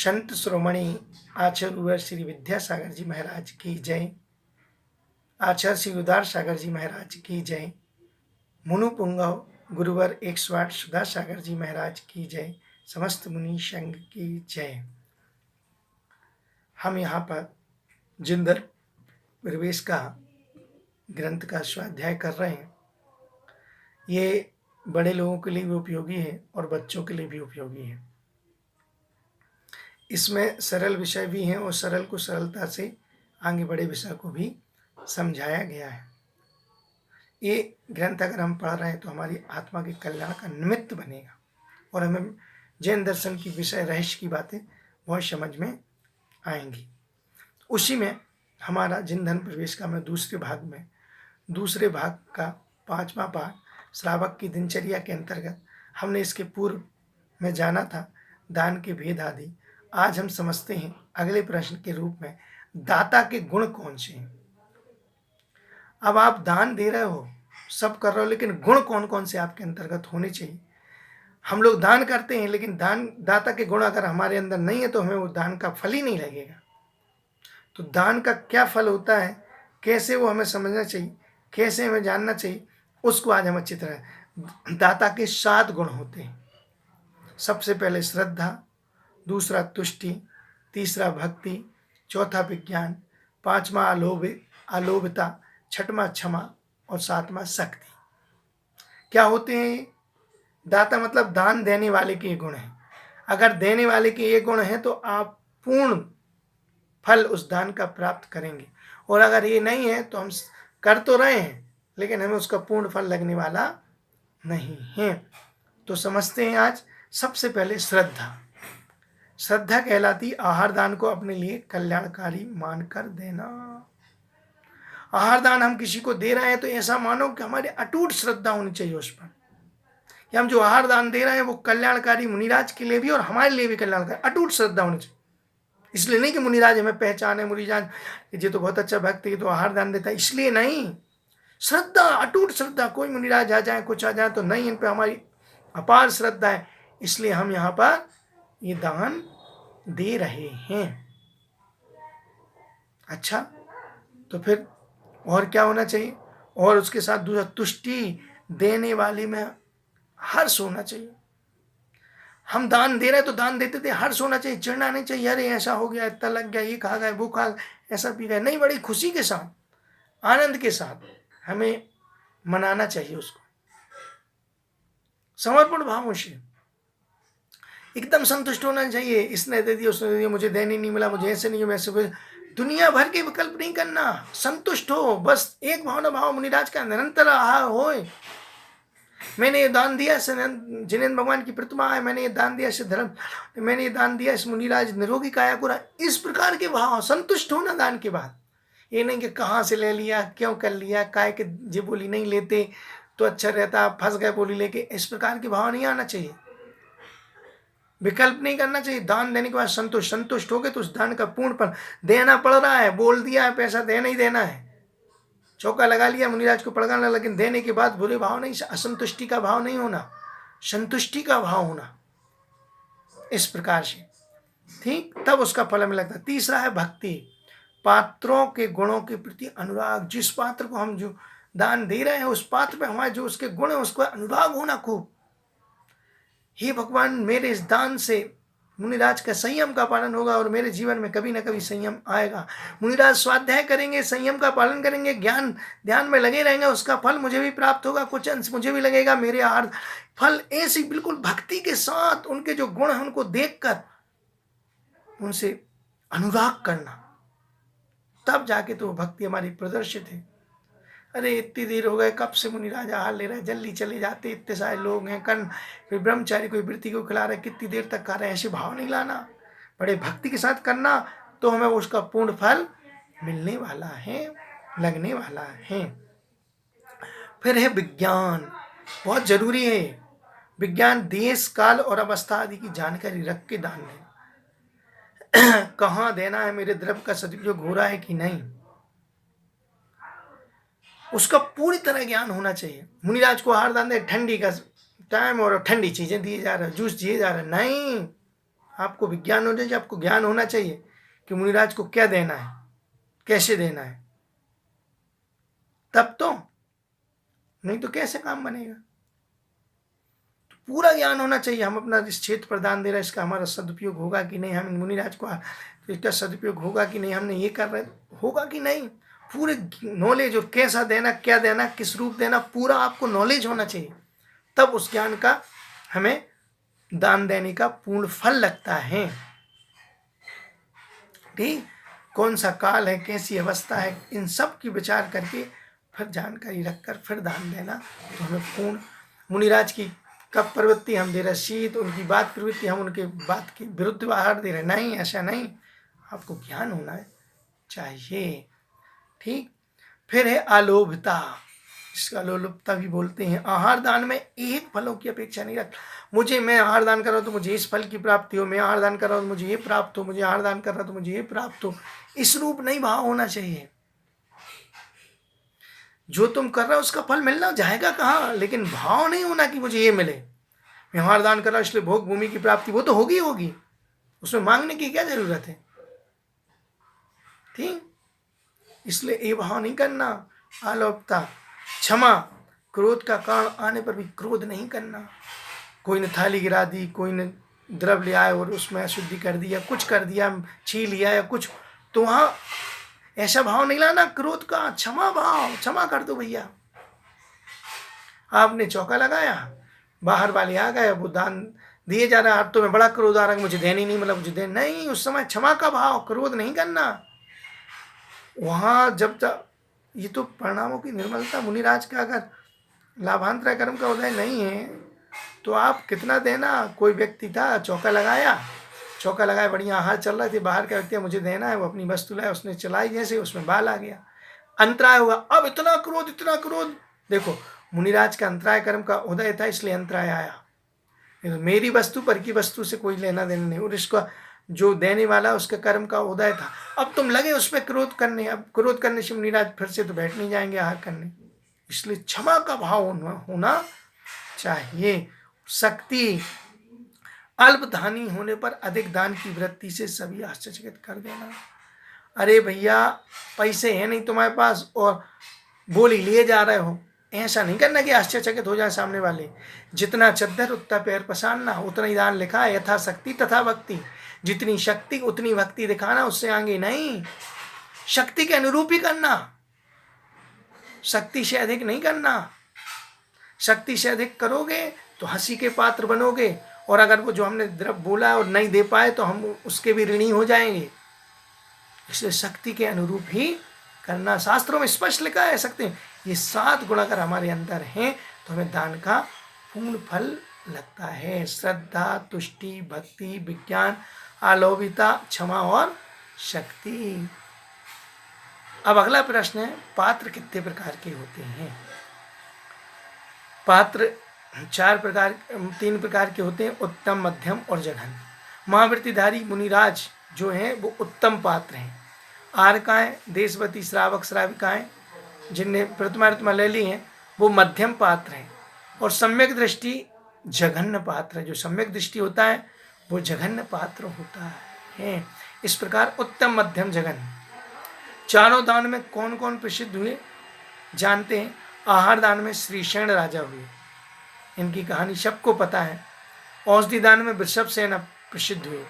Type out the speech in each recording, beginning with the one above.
संत श्रोमणी आचार्य श्री विद्यासागर जी महाराज की जय। आचार्य श्री उदार सागर जी महाराज की जय। मुनु पुंगव गुरुवर 108 सुधा सागर जी महाराज की जय। समस्त मुनि संघ की जय। हम यहाँ पर जिंदल प्रवेश का ग्रंथ का स्वाध्याय कर रहे हैं। ये बड़े लोगों के लिए भी उपयोगी है और बच्चों के लिए भी उपयोगी है। इसमें सरल विषय भी हैं और सरल को सरलता से आगे बड़े विषय को भी समझाया गया है। ये ग्रंथ अगर हम पढ़ रहे हैं तो हमारी आत्मा के कल्याण का निमित्त बनेगा और हमें जैन दर्शन की विषय रहस्य की बातें बहुत समझ में आएंगी। उसी में हमारा जिन धन प्रवेश का मैं दूसरे भाग का 5वां पाठ श्रावक की दिनचर्या के अंतर्गत हमने इसके पूर्व में जाना था दान के भेद आदि। आज हम समझते हैं अगले प्रश्न के रूप में दाता के गुण कौन से हैं। अब आप दान दे रहे हो, सब कर रहे हो, लेकिन गुण कौन कौन से आपके अंतर्गत होने चाहिए। हम लोग दान करते हैं लेकिन दाता के गुण अगर हमारे अंदर नहीं है तो हमें वो दान का फल ही नहीं लगेगा। तो दान का क्या फल होता है, कैसे वो हमें समझना चाहिए, कैसे हमें जानना चाहिए, उसको आज हम अच्छी तरह। दाता के 7 गुण होते हैं। सबसे पहले श्रद्धा, दूसरा तुष्टि, तीसरा भक्ति, चौथा विज्ञान, 5वां अलोभता, 6वां क्षमा और 7वां शक्ति। क्या होते हैं दाता? मतलब दान देने वाले के ये गुण हैं। अगर देने वाले के ये गुण हैं तो आप पूर्ण फल उस दान का प्राप्त करेंगे, और अगर ये नहीं है तो हम कर तो रहे हैं लेकिन हमें उसका पूर्ण फल लगने वाला नहीं है। तो समझते हैं आज। सबसे पहले श्रद्धा कहलाती आहार दान को अपने लिए कल्याणकारी मानकर देना। आहार दान हम किसी को दे रहे हैं तो ऐसा मानो कि हमारी अटूट श्रद्धा होनी चाहिए उस पर कि हम जो आहार दान दे रहे हैं वो कल्याणकारी मुनिराज के लिए भी और हमारे लिए भी कल्याणकारी अटूट श्रद्धा होनी चाहिए। इसलिए नहीं कि मुनिराज हमें पहचाने, मुनिराज ये तो बहुत अच्छा भक्त है तो आहार दान देता है, इसलिए नहीं। श्रद्धा, अटूट श्रद्धा। कोई मुनिराज आ जाए, कुछ आ जाए तो नहीं, इन पर हमारी अपार श्रद्धा है, इसलिए हम यहाँ पर ये दान दे रहे हैं। अच्छा, तो फिर और क्या होना चाहिए? और उसके साथ दूसरा तुष्टि, देने वाले में हर्ष होना चाहिए। हम दान दे रहे तो दान देते थे हर्ष होना चाहिए, चिढ़ना नहीं चाहिए, अरे ऐसा हो गया, इतना लग गया, ये खा गए, वो खा गए, ऐसा पी गए, नहीं, बड़ी खुशी के साथ, आनंद के साथ हमें मनाना चाहिए उसको। समर्पण भावों से एकदम संतुष्ट होना चाहिए। इसने दे दिया, उसने दे दिया, मुझे देने नहीं मिला, मुझे ऐसे नहीं, वैसे दुनिया भर के विकल्प नहीं करना। संतुष्ट हो, बस एक भावना भाव मुनिराज का निरंतर होए। मैंने ये दान दिया, जिनेन्द्र भगवान की प्रतिमा है, मैंने ये दान दिया, इस धर्म, मैंने ये दान दिया, इस मुनिराज निरोगी काया पूरा, इस प्रकार के भाव। संतुष्ट होना दान के बाद। ये नहीं कि कहाँ से ले लिया, क्यों कर लिया, काय के जे बोली नहीं लेते तो अच्छा रहता, फंस गए बोली लेके, इस प्रकार के भाव नहीं आना चाहिए। विकल्प नहीं करना चाहिए। दान देने के बाद संतुष्ट हो गए तो उस दान का पूर्ण फल देना पड़ रहा है, बोल दिया है पैसा देना ही देना है, चौका लगा लिया, मुनिराज को पड़गाना, लेकिन देने के बाद बुरे भाव नहीं, असंतुष्टि का भाव नहीं होना, संतुष्टि का भाव होना, इस प्रकार से, ठीक, तब उसका फल हमें लगता है। तीसरा है भक्ति, पात्रों के गुणों के प्रति अनुराग। जिस पात्र को हम जो दान दे रहे हैं उस पात्र में हमारे जो उसके गुण है उसको अनुराग होना खूब। हे भगवान, मेरे इस दान से मुनिराज का संयम का पालन होगा और मेरे जीवन में कभी ना कभी संयम आएगा। मुनिराज स्वाध्याय करेंगे, संयम का पालन करेंगे, ज्ञान ध्यान में लगे रहेंगे, उसका फल मुझे भी प्राप्त होगा, कुछ अंश मुझे भी लगेगा, मेरे आहार फल। ऐसी बिल्कुल भक्ति के साथ उनके जो गुण हैं उनको देखकर उनसे अनुराग करना, तब जाके तो भक्ति हमारी प्रदर्शित है। अरे इतनी देर हो गए, कब से मुनिराज आहार ले रहे हैं, जल्दी चले जाते, इतने सारे लोग हैं, कर्ण फिर ब्रह्मचारी कोई वृत्ति को खिला रहे, कितनी देर तक खा रहे हैं, ऐसे भाव नहीं लाना, बड़े भक्ति के साथ करना, तो हमें उसका पूर्ण फल मिलने वाला है, लगने वाला है। फिर है विज्ञान, बहुत जरूरी है। विज्ञान देश काल और अवस्था आदि की जानकारी रख के दान देना। कहाँ देना है, मेरे द्रव्य का सदुपयोग हो रहा है कि नहीं, उसका पूरी तरह ज्ञान होना चाहिए। मुनिराज को आहार दान दे, ठंडी का टाइम और ठंडी चीजें दिए जा रहे हैं, जूस दिए जा रहे हैं, नहीं, आपको विज्ञान होना चाहिए, आपको ज्ञान होना चाहिए कि मुनिराज को क्या देना है, कैसे देना है, तब तो, नहीं तो कैसे काम बनेगा। तो पूरा ज्ञान होना चाहिए। हम अपना इस क्षेत्र प्रदान दे रहे हैं, इसका हमारा सदुपयोग होगा कि नहीं, हम मुनिराज को इसका सदुपयोग होगा कि नहीं, हमने ये कर रहे होगा कि नहीं, पूरे नॉलेज, और कैसा देना, क्या देना, किस रूप देना, पूरा आपको नॉलेज होना चाहिए। तब उस ज्ञान का हमें दान देने का पूर्ण फल लगता है। ठीक, कौन सा काल है, कैसी अवस्था है, इन सब की विचार करके फिर जानकारी रखकर फिर दान देना, तो हमें पूर्ण मुनिराज की कब प्रवृत्ति हम दे रहे शीत, उनकी बात प्रवृत्ति हम उनके बात के विरुद्ध आहार दे रहे, नहीं, ऐसा नहीं, आपको ज्ञान होना चाहिए। ठीक, फिर है अलोभता, जिसका लोलुपता भी बोलते हैं। आहार दान में एक फलों की अपेक्षा नहीं रख, मैं आहार दान कर रहा हूँ तो मुझे इस फल की प्राप्ति हो, मैं आहार दान कर रहा हूँ तो मुझे ये प्राप्त हो, मुझे आहार दान कर रहा हूँ तो मुझे ये प्राप्त हो, इस रूप नहीं भाव होना चाहिए। जो तुम कर रहे हो उसका फल मिलना जाएगा कहाँ, लेकिन भाव नहीं होना कि मुझे ये मिले। मैं आहार दान कर रहा हूँ इसलिए भोग भूमि की प्राप्ति, वो तो होगी होगी, उसमें मांगने की क्या जरूरत है। ठीक, इसलिए ये भाव नहीं करना। अलोभता, क्षमा, क्रोध का कारण आने पर भी क्रोध नहीं करना। कोई ने थाली गिरा दी, कोई ने द्रव ले आए और उसमें अशुद्धि कर दिया, कुछ कर दिया, छीन लिया या कुछ, तो वहाँ ऐसा भाव नहीं लाना क्रोध का, क्षमा भाव, क्षमा कर दो भैया। आपने चौका लगाया, बाहर वाले आ गए, वो दान दिए जा रहा है, अब तो मैं बड़ा क्रोध आ रहा है, मुझे देनी नहीं, मतलब मुझे देनी नहीं, उस समय क्षमा का भाव, क्रोध नहीं करना। वहाँ जब तक ये तो परिणामों की निर्मलता, मुनिराज का अगर लाभांतर कर्म का उदय नहीं है तो आप कितना देना। कोई व्यक्ति था, चौका लगाया, बढ़िया आहार चल रहे थे, बाहर का व्यक्ति मुझे देना है, वो अपनी वस्तु लाया, उसने चलाई, जैसे उसमें बाल आ गया, अंतराय हुआ, अब इतना क्रोध। देखो, मुनिराज का अंतराय कर्म का उदय था इसलिए अंतराय आया, मेरी वस्तु पर की वस्तु से कोई लेना देना नहीं, और इसका जो देने वाला उसके कर्म का उदय था। अब तुम लगे उस पर क्रोध करने, अब क्रोध करने से मुनिराज फिर से तो बैठ नहीं जाएंगे आहार करने, इसलिए क्षमा का भाव होना चाहिए। शक्ति, अल्प धानी होने पर अधिक दान की वृत्ति से सभी आश्चर्यचकित कर देना। अरे भैया, पैसे हैं नहीं तुम्हारे पास और बोली लिए जा रहे हो, ऐसा नहीं करना कि आश्चर्यचकित हो जाए सामने वाले। जितना चद्दर उतना पैर पसारना, उतना ही दान लिखा है, यथा शक्ति तथा भक्ति, जितनी शक्ति उतनी भक्ति दिखाना, उससे आगे नहीं, शक्ति के अनुरूप ही करना, शक्ति से अधिक नहीं करना। शक्ति से अधिक करोगे तो हंसी के पात्र बनोगे, और अगर वो जो हमने द्रव बोला और नहीं दे पाए तो हम उसके भी ऋणी हो जाएंगे। इसलिए शक्ति के अनुरूप ही करना, शास्त्रों में स्पष्ट लिखा है शक्ति, ये 7 गुण अगर हमारे अंदर हैं तो हमें दान का पूर्ण फल लगता है। श्रद्धा, तुष्टि, भक्ति, विज्ञान, अलोभिता, क्षमा और शक्ति। अब अगला प्रश्न है, पात्र कितने प्रकार के होते हैं। पात्र 3 प्रकार के होते हैं, उत्तम, मध्यम और जघन। महावृत्तिधारी मुनिराज जो हैं वो उत्तम पात्र हैं। आरकाएँ, देशवती, श्रावक, श्राविकाएँ जिनने प्रतिमा ले ली हैं वो मध्यम पात्र हैं, और सम्यक दृष्टि जघन्य पात्र है। जो सम्यक दृष्टि होता है वो जघन्य पात्र होता है। इस प्रकार उत्तम, मध्यम, जघन्य। चारों दान में कौन कौन प्रसिद्ध हुए जानते हैं। आहार दान में श्रीशैण राजा हुए, इनकी कहानी सबको पता है। औषधि दान में वृषभ सेन प्रसिद्ध हुए।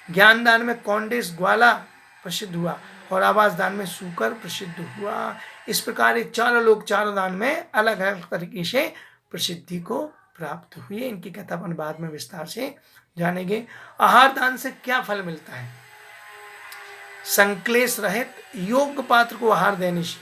ज्ञान दान में कौंडेश ग्वाला प्रसिद्ध हुआ, और आवास दान में सूकर प्रसिद्ध हुआ। इस प्रकार ये चारों लोग चारों दान में अलग अलग तरीके से प्रसिद्धि को प्राप्त हुए। इनकी कथा अपन बाद में विस्तार से जानेंगे। आहार दान से क्या फल मिलता है। संक्लेश रहित योग्य पात्र को आहार देने से,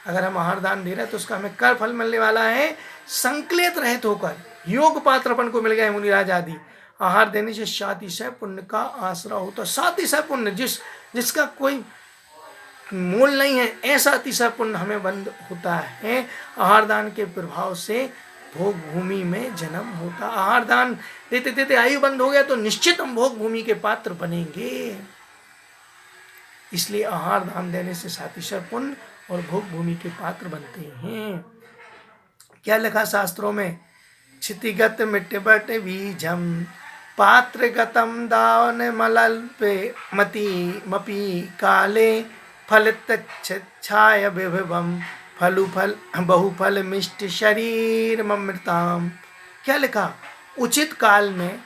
अगर हम आहार दान दे रहे हैं तो उसका हमें क्या फल मिलने वाला है। संक्लेश रहित होकर योग्य पात्र अपन को मिल गए मुनिराज आदि। आहार देने से सातिशय पुण्य का आसरा होता। सातिशय पुण्य, जिसका कोई मोल नहीं है, ऐसा अतिशय पुण्य हमें बंद होता है। आहार दान के प्रभाव से भोग भूमि में जन्म होता। आहार दान देते देते आयु बंद हो गया तो निश्चित हम भोग भूमि के पात्र बनेंगे। इसलिए आहार दान देने से सातिशय पुण्य और भोग भूमि के पात्र बनते हैं। क्या लिखा शास्त्रों में। क्षितिगत मिट्टबट बीजम पात्र गतम दान मलल्पे मति मपि काले फलित छाय विभवम फलु फल बहुफल मिष्ट शरीर ममृताम। क्या लिखा? उचित काल में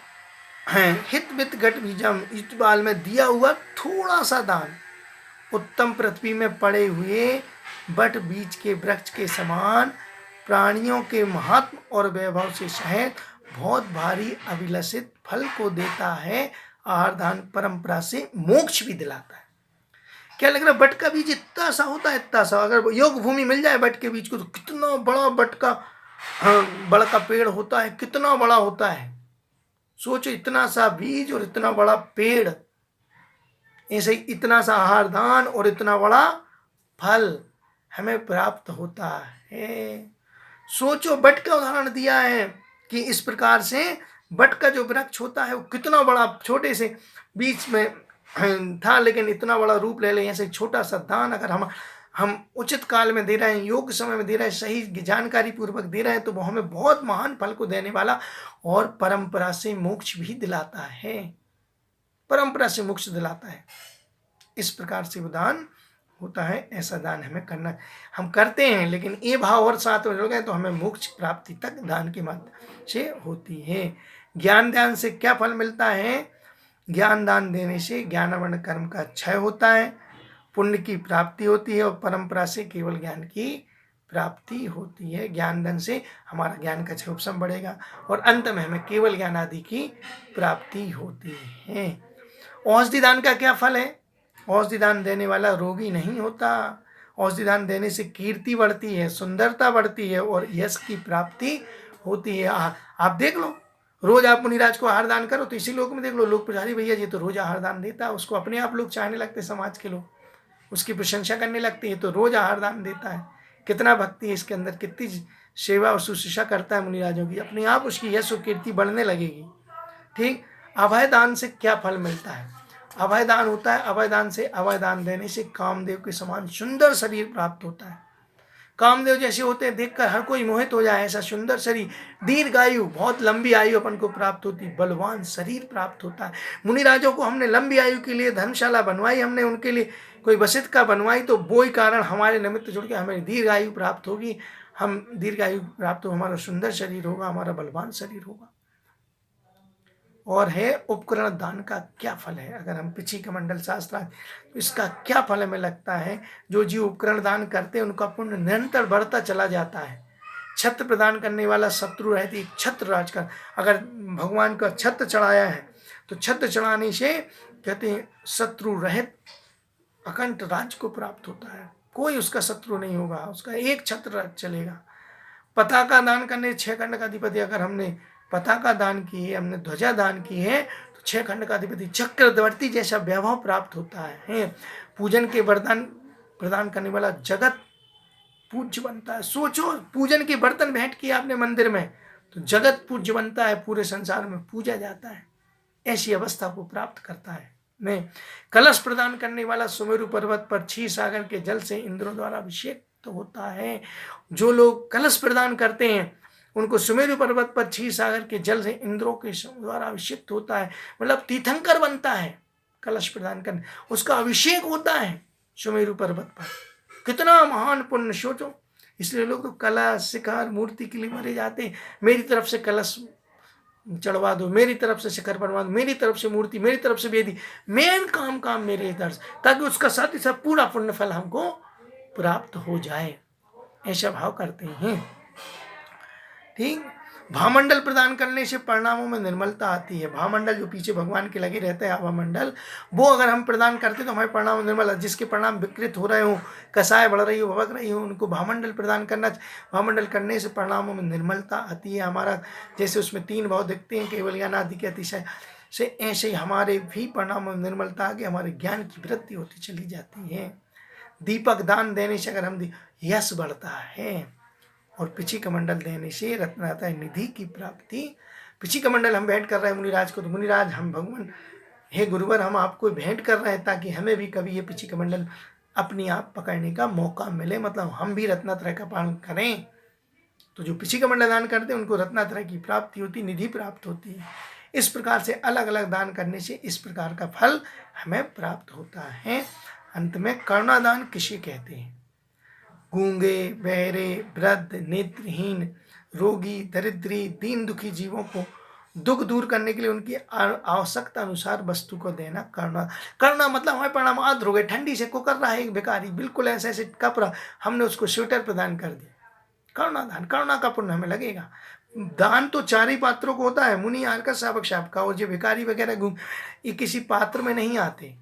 हित वित घट बीजम, इस बाल में दिया हुआ थोड़ा सा दान उत्तम पृथ्वी में पड़े हुए बट बीज के वृक्ष के समान प्राणियों के महात्म और वैभव से सहित बहुत भारी अभिलषित फल को देता है। आहार दान परंपरा से मोक्ष भी दिलाता है। क्या लग रहा है? बट का बीज इतना सा होता है, इतना सा। अगर योग भूमि मिल जाए बट के बीज को तो कितना बड़ा बट का बड़ का पेड़ होता है, कितना बड़ा होता है। सोचो, इतना सा बीज और इतना बड़ा पेड़, ऐसे ही इतना सा आहार दान और इतना बड़ा फल हमें प्राप्त होता है। सोचो, बट का उदाहरण दिया है कि इस प्रकार से बट का जो वृक्ष होता है वो कितना बड़ा, छोटे से बीच में था लेकिन इतना बड़ा रूप ले ले। ऐसे छोटा सा दान अगर हम उचित काल में दे रहे हैं, योग समय में दे रहे हैं, सही जानकारी पूर्वक दे रहे हैं, तो वो हमें बहुत महान फल को देने वाला और परंपरा से मोक्ष भी दिलाता है। परंपरा से मोक्ष दिलाता है। इस प्रकार से वो दान होता है। ऐसा दान हमें करना, हम करते हैं, लेकिन ये भाव और साथ में जुड़ गए तो हमें मोक्ष प्राप्ति तक दान के माध्यम से होती है। ज्ञान दान से क्या फल मिलता है? ज्ञान दान देने से ज्ञानवर्ण कर्म का क्षय होता है, पुण्य की प्राप्ति होती है और परंपरा से केवल ज्ञान की प्राप्ति होती है। ज्ञान दान से हमारा ज्ञान का क्षयोपशम बढ़ेगा और अंत में हमें केवल ज्ञान आदि की प्राप्ति होती है। औषधि दान का क्या फल है? औषधि दान देने वाला रोगी नहीं होता। औषधि दान देने से कीर्ति बढ़ती है, सुंदरता बढ़ती है और यश की प्राप्ति होती है। आप देख लो, रोज आप मुनिराज को आहार दान करो तो इसी लोग में देख लो, लोग पुजारी भैया जी तो रोज आहार दान देता है, उसको अपने आप लोग चाहने लगते, समाज के लोग उसकी प्रशंसा करने लगते हैं, तो रोज आहार दान देता है। कितना भक्ति है इसके अंदर, कितनी सेवा और शुश्रूषा करता है मुनिराजों की, अपने आप उसकी यश और कीर्ति बढ़ने लगेगी। ठीक। अभय दान से क्या फल मिलता है? अभय दान होता है, अभय दान से, अभय दान देने से कामदेव के समान सुंदर शरीर प्राप्त होता है। कामदेव जैसे होते हैं, देखकर हर कोई मोहित हो जाए, ऐसा सुंदर शरीर, दीर्घायु, बहुत लंबी आयु अपन को प्राप्त होती, बलवान शरीर प्राप्त होता है। मुनिराजों को हमने लंबी आयु के लिए धर्मशाला बनवाई, हमने उनके लिए कोई वसित का बनवाई, तो वो ही कारण हमारे निमित्त जुड़ के हमें दीर्घायु प्राप्त होगी। हम दीर्घायु प्राप्त हो, हमारा सुंदर शरीर होगा, हमारा बलवान शरीर होगा। और है उपकरण दान का क्या फल है? अगर हम पिछी कमंडल शास्त्र तो इसका क्या फल हमें लगता है? जो जीव उपकरण दान करते हैं उनका पुण्य निरंतर बढ़ता चला जाता है। छत्र प्रदान करने वाला शत्रु रहती है, छत्र राज का, अगर भगवान का छत्र चढ़ाया है तो छत्र चढ़ाने से कहते हैं शत्रु रहित अखंड राज को प्राप्त होता है। कोई उसका शत्रु नहीं होगा, उसका एक छत्र चलेगा। पताका दान करने, 6 खंड का अधिपति, अगर हमने पताका दान की है, हमने ध्वजा दान की है, तो 6 खंड का अधिपति चक्रवर्ती जैसा वैभव प्राप्त होता है। पूजन के वरदान प्रदान करने वाला जगत पूज्य बनता है। सोचो, पूजन के बर्तन भेंट किए आपने मंदिर में तो जगत पूज्य बनता है, पूरे संसार में पूजा जाता है, ऐसी अवस्था को प्राप्त करता है। नहीं, कलश प्रदान करने वाला सुमेरु पर्वत पर 6 सागर के जल से इंद्रों द्वारा अभिषेक तो होता है। जो लोग कलश प्रदान करते हैं उनको सुमेरु पर्वत पर 6 सागर के जल से इंद्रों के द्वारा अभिषेक होता है, मतलब तीर्थंकर बनता है। कलश प्रदान करने उसका अभिषेक होता है सुमेरु पर्वत पर, कितना महान पुण्य सोचो। इसलिए लोग तो कलश शिखर मूर्ति के लिए मरे जाते हैं, मेरी तरफ से कलश चढ़वा दो, मेरी तरफ से शिखर बनवा दो, मेरी तरफ से मूर्ति, मेरी तरफ से वेदी, मेन काम मेरे इधर, ताकि उसका साथ ही साथ पूरा पुण्य फल हमको प्राप्त हो जाए। ऐसा भाव करते हैं। ठीक। भामंडल प्रदान करने से परिणामों में निर्मलता आती है। भामंडल जो पीछे भगवान के लगे रहते हैं, आभामंडल, वो अगर हम प्रदान करते तो हमारे परिणाम निर्मल, जिसके परिणाम विकृत हो रहे हो, कसाय बढ़ रही हो, भवक रही हो, उनको भामंडल प्रदान करना। भामंडल करने से परिणामों में निर्मलता आती है। हमारा जैसे उसमें 3 भाव दिखते हैं, केवल ज्ञान आदि के अतिशय से, ऐसे ही हमारे भी परिणामों में निर्मलता आके हमारे ज्ञान की वृद्धि होती चली जाती है। दीपक दान देने से अगर हम यश बढ़ता है और पिछी कमंडल देने से रत्न आता है, निधि की प्राप्ति। पिछी कमंडल हम भेंट कर रहे हैं मुनिराज को, तो मुनिराज हम भगवान, हे गुरुवर, हम आपको भेंट कर रहे हैं ताकि हमें भी कभी ये पिछी कमंडल अपनी आप पकड़ने का मौका मिले, मतलब हम भी रत्नात्रय का पालन करें। तो जो पिछी कमंडल दान करते हैं उनको रत्नात्रय की प्राप्ति होती, निधि प्राप्त होती है। इस प्रकार से अलग अलग दान करने से इस प्रकार का फल हमें प्राप्त होता है। अंत में करुणादान किसे कहते हैं? गूंगे, बहरे, वृद्ध, नेत्रहीन, रोगी, दरिद्री, दीन दुखी जीवों को दुख दूर करने के लिए उनकी आवश्यकता अनुसार वस्तु को देना करुणा। करुणा मतलब हमें परमार्थ हो गए, ठंडी से कुकर रहा है एक भिखारी, बिल्कुल ऐसे ऐसे कप रहा, हमने उसको स्वेटर प्रदान कर दिया, करुणा दान, करुणा का पुण्य हमें लगेगा। दान तो चार ही पात्रों को होता है, मुनि, आर्का, शावक, शावका, और जो भिखारी वगैरह ये किसी पात्र में नहीं आते,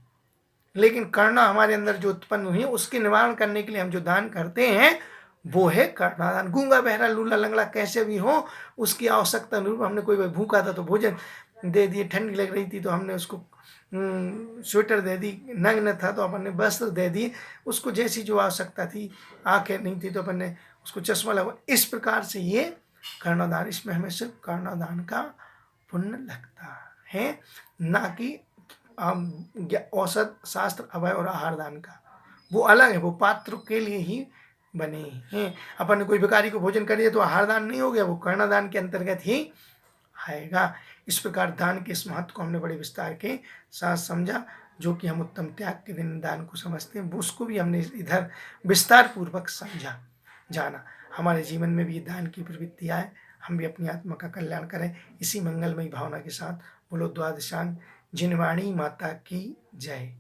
लेकिन करुणा हमारे अंदर जो उत्पन्न हुई है उसके निवारण करने के लिए हम जो दान करते हैं वो है करुणादान। गूंगा, बहरा, लूला, लंगड़ा कैसे भी हो, उसकी आवश्यकता अनुरूप, हमने कोई भूखा था तो भोजन दे दिए, ठंडी लग रही थी तो हमने उसको स्वेटर दे दी, नग्न था तो अपन ने वस्त्र दे दिए, उसको जैसी जो आवश्यकता थी, आंखें नहीं थी तो अपन ने उसको चश्मा लगा। इस प्रकार से ये करुणादान, इसमें हमें सिर्फ करुणादान का पुण्य लगता है, ना कि औसत, शास्त्र, अभय और आहार दान का। वो अलग है, वो पात्र के लिए ही बने हैं। अपन ने कोई भिखारी को भोजन कर दिया तो आहार दान नहीं हो गया, वो करुणादान के अंतर्गत ही आएगा। इस प्रकार दान के इस महत्व को हमने बड़े विस्तार के साथ समझा, जो कि हम उत्तम त्याग के दिन दान को समझते हैं, उसको भी हमने इधर विस्तार पूर्वक समझा, जाना। हमारे जीवन में भी दान की प्रवृत्ति आए, हम भी अपनी आत्मा का कल्याण करें। इसी मंगलमयी भावना के साथ बोलो द्वादशांग जिनवाणी माता की जय।